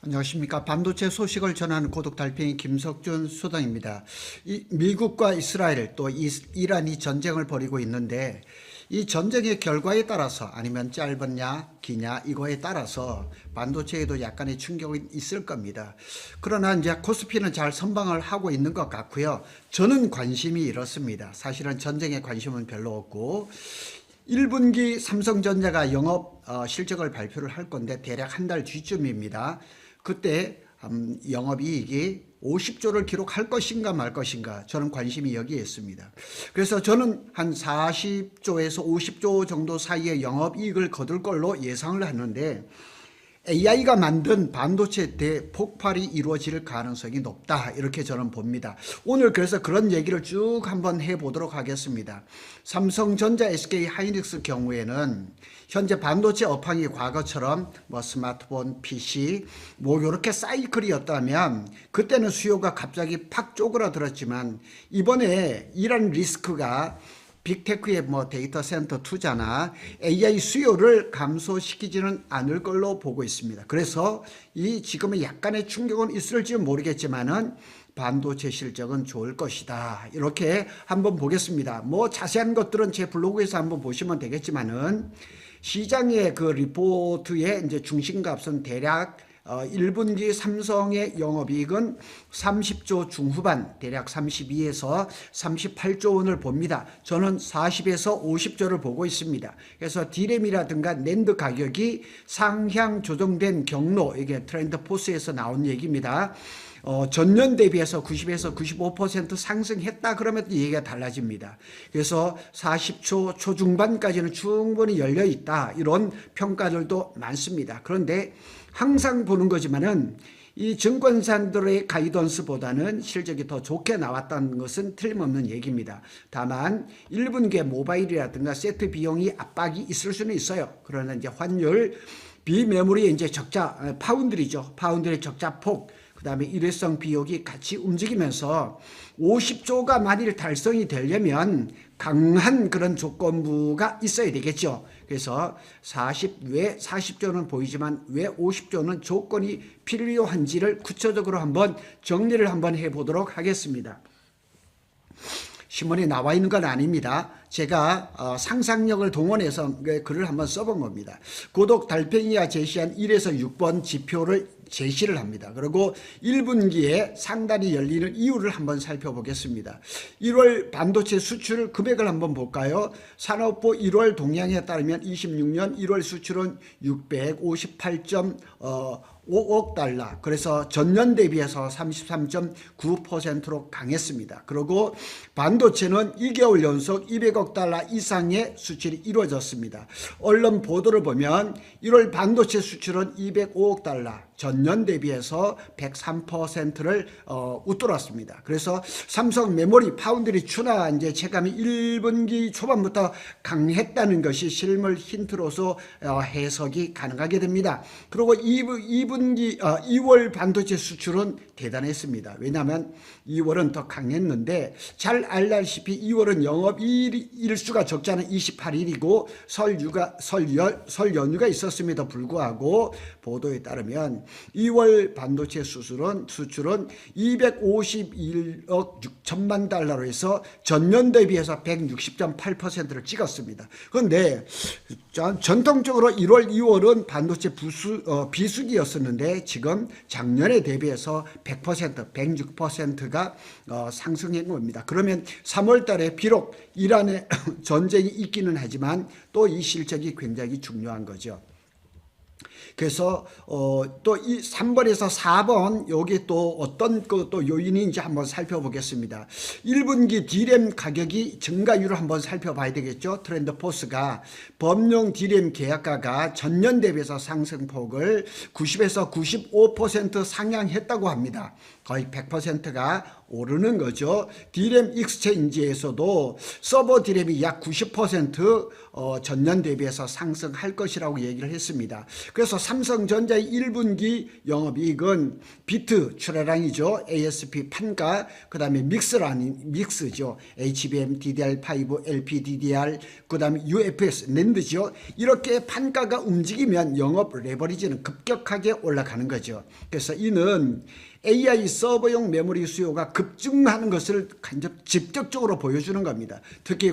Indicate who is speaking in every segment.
Speaker 1: 안녕하십니까. 반도체 소식을 전하는 고독달팽이 김석준 소장입니다. 미국과 이스라엘 또 이란이 전쟁을 벌이고 있는데 이 전쟁의 결과에 따라서 아니면 짧으냐 기냐 이거에 따라서 반도체에도 약간의 충격이 있을 겁니다. 그러나 이제 코스피는 잘 선방을 하고 있는 것 같고요. 저는 관심이 이렇습니다. 사실은 전쟁에 관심은 별로 없고 1분기 삼성전자가 영업 실적을 발표를 할 건데 대략 한 달 뒤쯤입니다. 그때 영업이익이 50조를 기록할 것인가 말 것인가 저는 관심이 여기에 있습니다. 그래서 저는 한 40조에서 50조 정도 사이의 영업이익을 거둘 걸로 예상을 하는데 AI가 만든 반도체 대폭발이 이루어질 가능성이 높다 이렇게 저는 봅니다. 오늘 그래서 그런 얘기를 쭉 한번 해보도록 하겠습니다. 삼성전자, SK하이닉스 경우에는 현재 반도체 업황이 과거처럼 스마트폰, PC 이렇게 사이클이었다면 그때는 수요가 갑자기 팍 쪼그라들었지만 이번에 이런 리스크가 빅테크의 데이터 센터 투자나 AI 수요를 감소시키지는 않을 걸로 보고 있습니다. 그래서 이 지금의 약간의 충격은 있을지 모르겠지만은 반도체 실적은 좋을 것이다. 이렇게 한번 보겠습니다. 자세한 것들은 제 블로그에서 한번 보시면 되겠지만은 시장의 그 리포트의 이제 중심값은 대략 1분기 삼성의 영업이익은 30조 중후반 대략 32에서 38조 원을 봅니다. 저는 40에서 50조를 보고 있습니다. 그래서 디램이라든가 낸드 가격이 상향 조정된 경로, 이게 트렌드 포스에서 나온 얘기입니다. 전년 대비해서 90에서 95% 상승했다 그러면 얘기가 달라집니다. 그래서 40초 초중반까지는 충분히 열려 있다 이런 평가들도 많습니다. 그런데 항상 보는 거지만은 이 증권사들의 가이던스보다는 실적이 더 좋게 나왔다는 것은 틀림없는 얘기입니다. 다만 1분기에 모바일이라든가 세트 비용이 압박이 있을 수는 있어요. 그러나 이제 환율, 비메모리의 이제 적자, 파운드리죠. 파운드의 적자폭, 그 다음에 일회성 비용이 같이 움직이면서 50조가 만일 달성이 되려면 강한 그런 조건부가 있어야 되겠죠. 그래서 왜 40조는 보이지만 왜 50조는 조건이 필요한지를 구체적으로 한번 정리를 한번 해보도록 하겠습니다. 신문에 나와 있는 건 아닙니다. 제가 상상력을 동원해서 글을 한번 써본 겁니다. 고독 달팽이가 제시한 1에서 6번 지표를 제시를 합니다. 그리고 1분기에 상단이 열리는 이유를 한번 살펴보겠습니다. 1월 반도체 수출 금액을 한번 볼까요? 산업부 1월 동향에 따르면 26년 1월 수출은 658.5억 달러. 그래서 전년 대비해서 33.9%로 강했습니다. 그리고 반도체는 2개월 연속 200억 달러 이상의 수출이 이루어졌습니다. 언론 보도를 보면 1월 반도체 수출은 205억 달러. 전년 대비해서 103%를 웃돌았습니다. 그래서 삼성 메모리 파운드리 추나 이제 체감이 1분기 초반부터 강했다는 것이 실물 힌트로서 해석이 가능하게 됩니다. 그리고 2월 반도체 수출은 대단했습니다. 왜냐하면 2월은 더 강했는데 잘 알다시피 2월은 영업일수가 적자는 28일이고 설 연휴가 있었음에도 불구하고 보도에 따르면 2월 반도체 수출은 251억 6천만 달러로 해서 전년 대비해서 160.8%를 찍었습니다. 그런데 전통적으로 1월, 2월은 반도체 비수기였었는데 지금 작년에 대비해서 100%, 106%가 상승한 겁니다. 그러면 3월 달에 비록 이란의 전쟁이 있기는 하지만 또 이 실적이 굉장히 중요한 거죠. 그래서 또 이 3번에서 4번 여기 또 어떤 또 요인인지 한번 살펴보겠습니다. 1분기 D램 가격이 증가율을 한번 살펴봐야 되겠죠. 트렌드 포스가 범용 D램 계약가가 전년 대비해서 상승폭을 90에서 95% 상향했다고 합니다. 거의 100%가 오르는 거죠. D램 익스체인지에서도 서버 D램이 약 90% 전년 대비해서 상승할 것이라고 얘기를 했습니다. 그래서 삼성전자의 1분기 영업이익은 비트 출하량이죠. ASP 판가, 그 다음에 믹스죠. HBM, DDR5, LPDDR, 그 다음에 UFS, 낸드죠. 이렇게 판가가 움직이면 영업 레버리지는 급격하게 올라가는 거죠. 그래서 이는 AI 서버용 메모리 수요가 급증하는 것을 직접적으로 보여주는 겁니다. 특히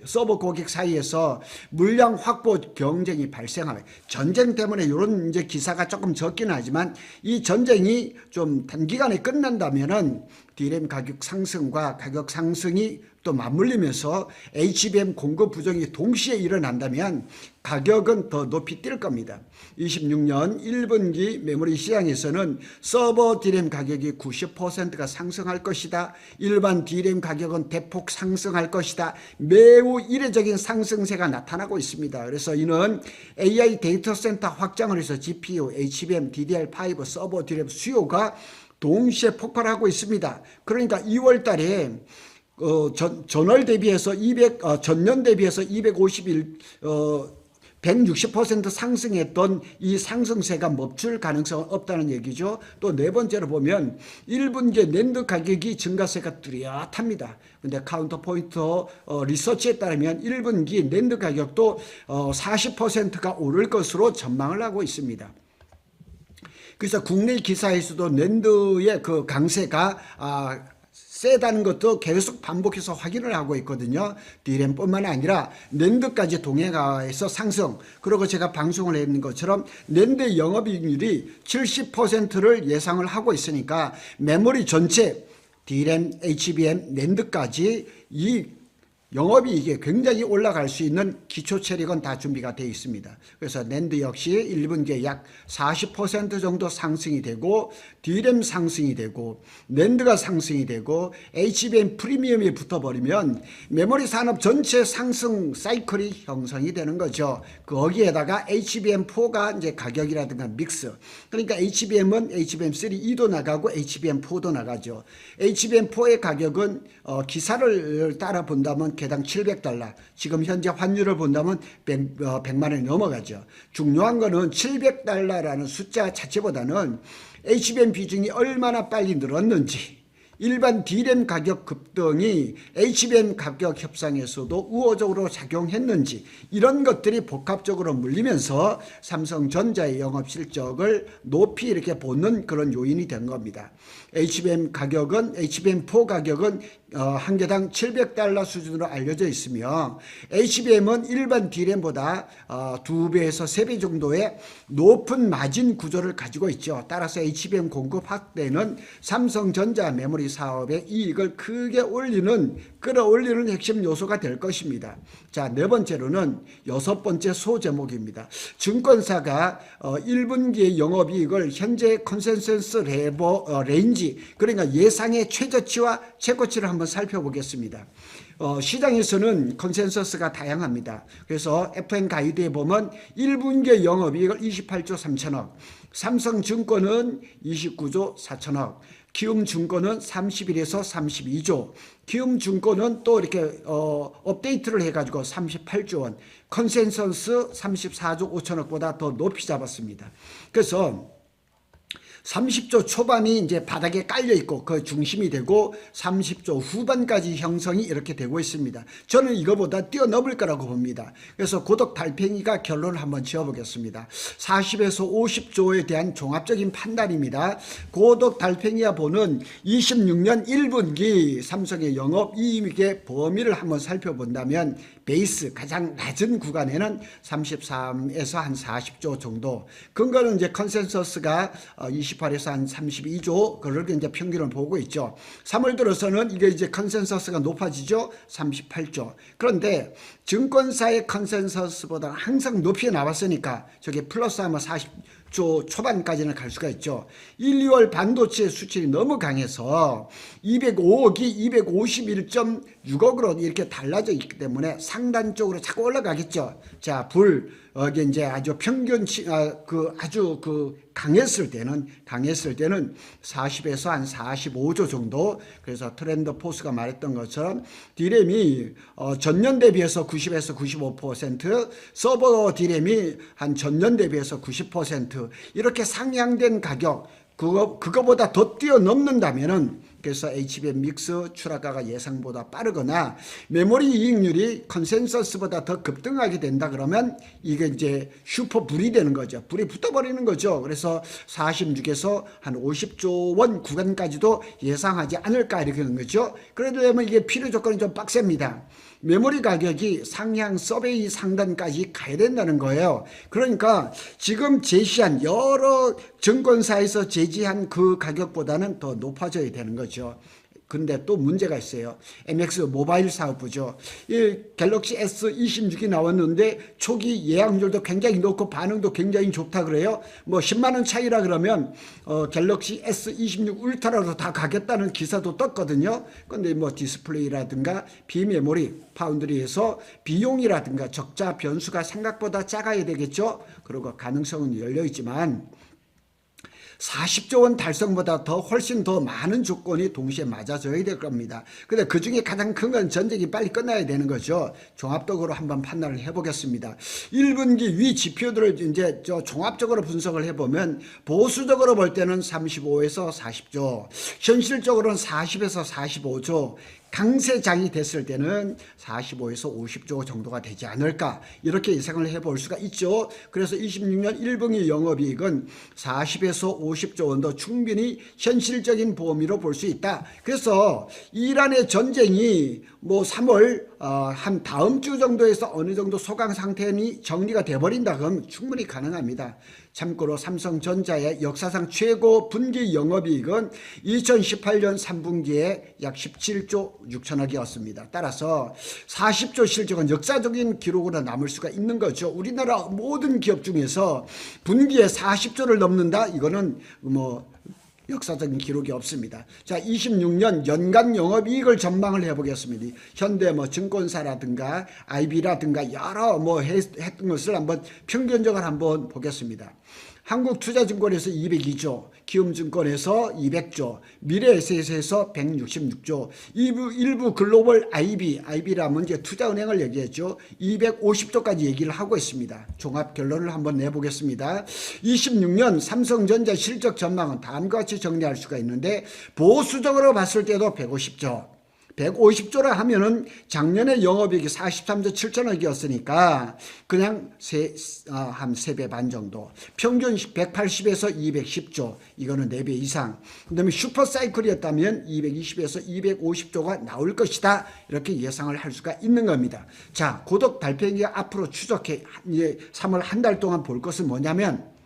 Speaker 1: 서버 고객 사이에서 물량 확보 경쟁이 발생하면, 전쟁 때문에 이런 이제 기사가 조금 적긴 하지만 이 전쟁이 좀 단기간에 끝난다면은 D램 가격 상승과 가격 상승이 또 맞물리면서 HBM 공급 부정이 동시에 일어난다면 가격은 더 높이 뛸 겁니다. 26년 1분기 메모리 시장에서는 서버 D램 가격이 90%가 상승할 것이다. 일반 D램 가격은 대폭 상승할 것이다. 매우 이례적인 상승세가 나타나고 있습니다. 그래서 이는 AI 데이터 센터 확장을 해서 GPU, HBM, DDR5 서버 D램 수요가 동시에 폭발하고 있습니다. 그러니까 2월 달에 전월 대비해서 전년 대비해서 160% 상승했던 이 상승세가 멈출 가능성은 없다는 얘기죠. 또 네 번째로 보면 1분기에 낸드 가격이 증가세가 뚜렷합니다. 근데 카운터포인트 리서치에 따르면 1분기 낸드 가격도 40%가 오를 것으로 전망을 하고 있습니다. 그래서 국내 기사에서도 낸드의 그 강세가 세다는 것도 계속 반복해서 확인을 하고 있거든요. D램뿐만 아니라 낸드까지 동행하에서 상승. 그리고 제가 방송을 했는 것처럼 낸드 영업이익률이 70%를 예상을 하고 있으니까 메모리 전체 D램, HBM, 낸드까지 이 영업이익이 굉장히 올라갈 수 있는 기초 체력은 다 준비가 되어 있습니다. 그래서 낸드 역시 1분기에 약 40% 정도 상승이 되고 D램 상승이 되고 낸드가 상승이 되고 HBM 프리미엄이 붙어버리면 메모리 산업 전체 상승 사이클이 형성이 되는 거죠. 거기에다가 HBM4가 이제 가격이라든가 믹스. 그러니까 HBM은 HBM3E도 나가고 HBM4도 나가죠. HBM4의 가격은 기사를 따라 본다면 개당 $700, 지금 현재 환율을 본다면 100만 원이 넘어가죠. 중요한 거는 $700라는 숫자 자체보다는 HBM 비중이 얼마나 빨리 늘었는지, 일반 D램 가격 급등이 HBM 가격 협상에서도 우호적으로 작용했는지, 이런 것들이 복합적으로 물리면서 삼성전자의 영업실적을 높이 이렇게 보는 그런 요인이 된 겁니다. HBM4 가격은 한 개당 $700 수준으로 알려져 있으며 HBM은 일반 D램보다 2배에서 3배 정도의 높은 마진 구조를 가지고 있죠. 따라서 HBM 공급 확대는 삼성전자 메모리 사업의 이익을 크게 끌어올리는 핵심 요소가 될 것입니다. 자, 네 번째로는 여섯 번째 소제목입니다. 증권사가 1분기의 영업이익을 현재 컨센서스 레인지, 그러니까 예상의 최저치와 최고치를 한번 살펴보겠습니다. 시장에서는 컨센서스가 다양합니다. 그래서 FN 가이드에 보면 1분기의 영업이익을 28조 3천억, 삼성증권은 29조 4천억, 키움증권은 31에서 32조, 키움증권은 또 이렇게 업데이트를 해가지고 38조 원, 컨센서스 34조 5천억보다 더 높이 잡았습니다. 그래서 30조 초반이 이제 바닥에 깔려 있고 그 중심이 되고 30조 후반까지 형성이 이렇게 되고 있습니다. 저는 이거보다 뛰어넘을 거라고 봅니다. 그래서 고독 달팽이가 결론을 한번 지어보겠습니다. 40에서 50조에 대한 종합적인 판단입니다. 고독 달팽이가 보는 26년 1분기 삼성의 영업이익의 범위를 한번 살펴본다면 베이스 가장 낮은 구간에는 33에서 한 40조 정도, 근거는 이제 컨센서스가 28에서 한 32조, 그걸 이제 평균을 보고 있죠. 3월 들어서는 이게 이제 컨센서스가 높아지죠. 38조. 그런데 증권사의 컨센서스보다 항상 높이 나왔으니까 저게 플러스 아마 40조 초반까지는 갈 수가 있죠. 1, 2월 반도체 수출이 너무 강해서 205억이 251.6억으로 이렇게 달라져 있기 때문에 상단 쪽으로 자꾸 올라가겠죠. 자, 이게 이제 아주 아주 강했을 때는 40에서 한 45조 정도. 그래서 트렌드 포스가 말했던 것처럼 D램이 전년 대비해서 90에서 95%, 서버 D램이 한 전년 대비해서 90% 이렇게 상향된 가격, 그거보다 더 뛰어넘는다면은, 그래서 HBM 믹스 추락가가 예상보다 빠르거나 메모리 이익률이 컨센서스보다 더 급등하게 된다 그러면 이게 이제 슈퍼 불이 되는 거죠. 불이 붙어버리는 거죠. 그래서 46에서 한 50조 원 구간까지도 예상하지 않을까 이렇게 하는 거죠. 그러려면 이게 필요 조건이 좀 빡셉니다. 메모리 가격이 상향 서베이 상단까지 가야 된다는 거예요. 그러니까 지금 제시한 여러 증권사에서 제시한 그 가격보다는 더 높아져야 되는 거죠. 근데 또 문제가 있어요. MX 모바일 사업부죠. 이 갤럭시 S26이 나왔는데 초기 예약률도 굉장히 높고 반응도 굉장히 좋다 그래요. 뭐 10만 원 차이라 그러면 갤럭시 S26 울트라로 다 가겠다는 기사도 떴거든요. 근데 뭐 디스플레이라든가 비메모리 파운드리에서 비용이라든가 적자 변수가 생각보다 작아야 되겠죠. 그리고 가능성은 열려 있지만 40조 원 달성보다 훨씬 더 많은 조건이 동시에 맞아져야 될 겁니다. 근데 그 중에 가장 큰 건 전쟁이 빨리 끝나야 되는 거죠. 종합적으로 한번 판단을 해보겠습니다. 1분기 위 지표들을 이제 종합적으로 분석을 해보면 보수적으로 볼 때는 35에서 40조, 현실적으로는 40에서 45조, 강세장이 됐을 때는 45에서 50조 정도가 되지 않을까 이렇게 예상을 해볼 수가 있죠. 그래서 26년 1분기 영업이익은 40에서 50조 원도 충분히 현실적인 범위로 볼 수 있다. 그래서 이란의 전쟁이 뭐 3월 한 다음 주 정도에서 어느 정도 소강 상태니 정리가 돼버린다 그러면 충분히 가능합니다. 참고로 삼성전자의 역사상 최고 분기 영업이익은 2018년 3분기에 약 17조 6천억이었습니다. 따라서 40조 실적은 역사적인 기록으로 남을 수가 있는 거죠. 우리나라 모든 기업 중에서 분기에 40조를 넘는다? 이거는 뭐 역사적인 기록이 없습니다. 자, 26년 연간 영업이익을 전망을 해보겠습니다. 현대 뭐 증권사라든가 IB라든가 여러 뭐 했던 것을 한번 평균적으로 한번 보겠습니다. 한국투자증권에서 202조, 키움증권에서 200조, 미래에셋에서 166조, 일부 글로벌 IB라면 이제 투자은행을 얘기했죠. 250조까지 얘기를 하고 있습니다. 종합 결론을 한번 내보겠습니다. 26년 삼성전자 실적 전망은 다음과 같이 정리할 수가 있는데 보수적으로 봤을 때도 150조라 하면은 작년에 영업이익이 43조 7천억이었으니까 그냥 한 3배 반 정도. 평균 180에서 210조. 이거는 4배 이상. 그 다음에 슈퍼사이클이었다면 220에서 250조가 나올 것이다. 이렇게 예상을 할 수가 있는 겁니다. 자, 고독 달팽이가 앞으로 추적해 3월 한 달 동안 볼 것은 뭐냐면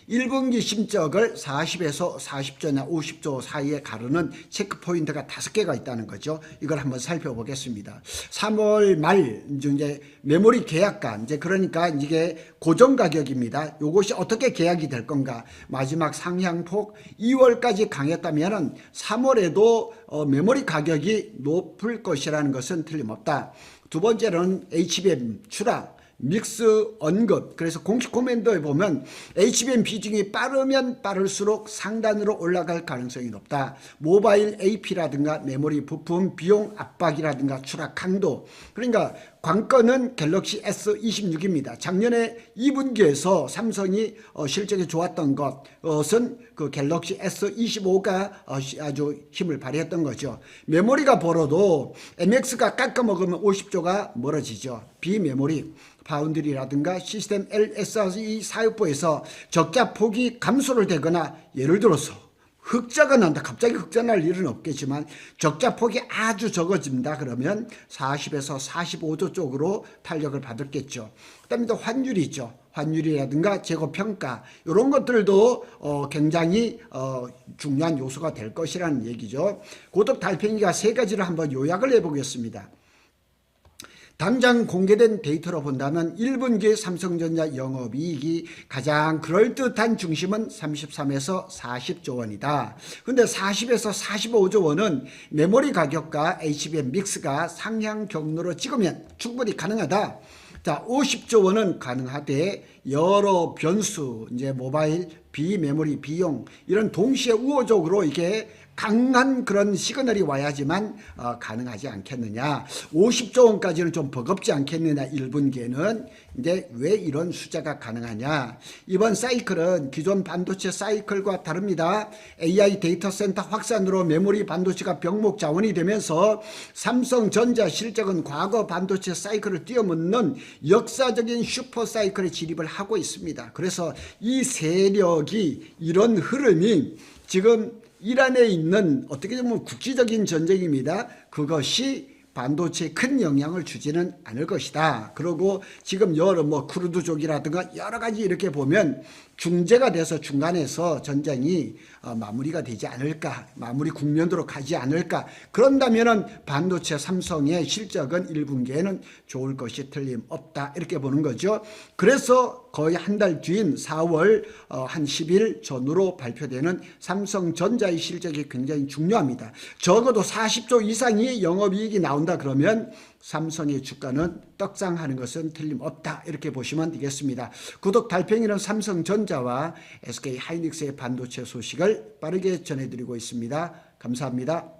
Speaker 1: 1분기 심적을 40에서 40조나 50조 사이에 가르는 체크포인트가 5개가 있다는 거죠. 이걸 한번 살펴보겠습니다. 3월 말 이제 메모리 계약가 이제 그러니까 이게 고정 가격입니다. 이것이 어떻게 계약이 될 건가? 마지막 상향폭 2월까지 강했다면은 3월에도 메모리 가격이 높을 것이라는 것은 틀림없다. 두 번째는 HBM 추락. 믹스 언급. 그래서 공식 코멘트에 보면 HBM 비중이 빠르면 빠를수록 상단으로 올라갈 가능성이 높다. 모바일 AP라든가 메모리 부품 비용 압박이라든가 추락 강도. 그러니까 관건은 갤럭시 S26입니다. 작년에 2분기에서 삼성이 실적이 좋았던 것은 그 갤럭시 S25가 아주 힘을 발휘했던 거죠. 메모리가 벌어도 MX가 깎아먹으면 50조가 멀어지죠. 비메모리 파운드리라든가 시스템 LSE 사업부에서 적자 폭이 감소를 되거나 예를 들어서 흑자가 난다. 갑자기 흑자 날 일은 없겠지만 적자 폭이 아주 적어진다. 그러면 40에서 45조 쪽으로 탄력을 받았겠죠. 그 다음에 또 환율이 있죠. 환율이라든가 재고평가 이런 것들도 굉장히 중요한 요소가 될 것이라는 얘기죠. 고독 달팽이가 3가지를 한번 요약을 해보겠습니다. 당장 공개된 데이터로 본다면 1분기 삼성전자 영업이익이 가장 그럴듯한 중심은 33에서 40조 원이다. 근데 40에서 45조 원은 메모리 가격과 HBM 믹스가 상향 경로로 찍으면 충분히 가능하다. 자, 50조 원은 가능하되 여러 변수, 이제 모바일, 비메모리, 비용 이런 동시에 우호적으로 이게 강한 그런 시그널이 와야지만 가능하지 않겠느냐. 50조 원까지는 좀 버겁지 않겠느냐. 1분기에는. 근데 왜 이런 숫자가 가능하냐. 이번 사이클은 기존 반도체 사이클과 다릅니다. AI 데이터 센터 확산으로 메모리 반도체가 병목 자원이 되면서 삼성전자 실적은 과거 반도체 사이클을 뛰어넘는 역사적인 슈퍼 사이클에 진입을 하고 있습니다. 그래서 이 세력이 이런 흐름이 지금 이란에 있는 어떻게 보면 국지적인 전쟁입니다. 그것이 반도체에 큰 영향을 주지는 않을 것이다. 그리고 지금 여러 쿠르드족이라든가 여러 가지 이렇게 보면 중재가 돼서 중간에서 전쟁이 마무리가 되지 않을까, 마무리 국면으로 가지 않을까. 그런다면은 반도체 삼성의 실적은 1분기에는 좋을 것이 틀림없다. 이렇게 보는 거죠. 그래서 거의 한 달 뒤인 4월 한 10일 전후로 발표되는 삼성전자의 실적이 굉장히 중요합니다. 적어도 40조 이상이 영업이익이 나온다 그러면 삼성의 주가는 떡상하는 것은 틀림없다. 이렇게 보시면 되겠습니다. 구독 달팽이는 삼성전자와 SK하이닉스의 반도체 소식을 빠르게 전해드리고 있습니다. 감사합니다.